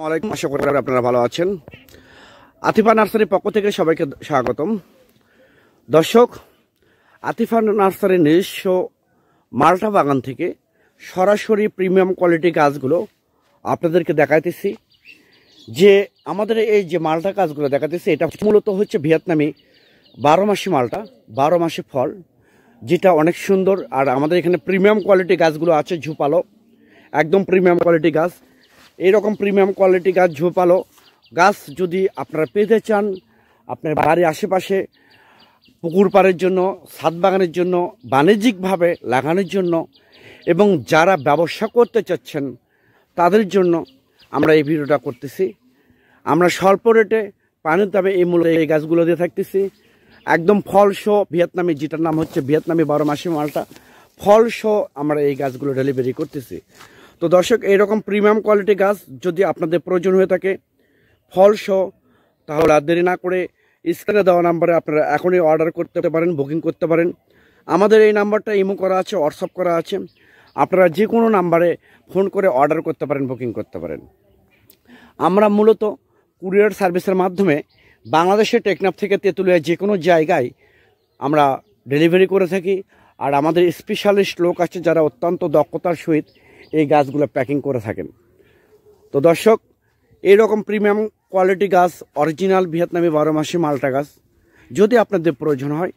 ওয়ালাইকুম, আশা করি আপনারা ভালো আছেন। আতিফা নার্সারির পক্ষ থেকে সবাইকে স্বাগতম। দর্শক, আতিফা নার্সারির নিজস্ব মাল্টা বাগান থেকে সরাসরি প্রিমিয়াম কোয়ালিটি গাছগুলো আপনাদেরকে দেখাইতেছি। যে আমাদের এই যে মাল্টা গাছগুলো দেখাতেছি, এটা মূলত হচ্ছে ভিয়েতনামি 12 মাসি মাল্টা, 12 মাসি ফল, যেটা অনেক সুন্দর। আর আমাদের এখানে প্রিমিয়াম কোয়ালিটি গাছগুলো আছে, ঝুপালো, একদম প্রিমিয়াম কোয়ালিটি গাছ। এইরকম প্রিমিয়াম কোয়ালিটি গাছ, ঝোপালো গাছ যদি আপনারা পেতে চান, আপনার বাড়ির আশেপাশে পুকুর পাড়ের জন্য, ছাদ বাগানের জন্য, বাণিজ্যিকভাবে লাগানোর জন্য, এবং যারা ব্যবসা করতে চাচ্ছেন তাদের জন্য আমরা এই ভিডিওটা করতেছি। আমরা স্বল্প রেটে পানির দামে এই মূল্যে এই গাছগুলো দিয়ে থাকতেছি। একদম ফলসহ ভিয়েতনামি, যেটার নাম হচ্ছে ভিয়েতনামি 12 মাসি মালটা, ফলসহ আমরা এই গাছগুলো ডেলিভারি করতেছি। তো দর্শক, এইরকম প্রিমিয়াম কোয়ালিটি গাছ যদি আপনাদের প্রয়োজন হয়ে থাকে ফলসহ, তাহলে আর দেরি না করে স্ক্রিনে দেওয়া নাম্বারে আপনারা এখনই অর্ডার করতে পারেন, বুকিং করতে পারেন। আমাদের এই নাম্বারটা ইমো করা আছে, হোয়াটসঅ্যাপ করা আছে, আপনারা যে কোনো নাম্বারে ফোন করে অর্ডার করতে পারেন, বুকিং করতে পারেন। আমরা মূলত কুরিয়ার সার্ভিসের মাধ্যমে বাংলাদেশের টেকনাফ থেকে তেঁতুলিয়া যে কোনো জায়গায় আমরা ডেলিভারি করে থাকি। আর আমাদের স্পেশালিস্ট লোক আছে যারা অত্যন্ত দক্ষতার সহিত এই গাছগুলো প্যাকিং করে থাকেন। তো দর্শক, এইরকম প্রিমিয়াম কোয়ালিটি গাছ, অরিজিনাল ভিয়েতনামি 12 মাসি মাল্টা গাছ যদি আপনাদের প্রয়োজন হয়,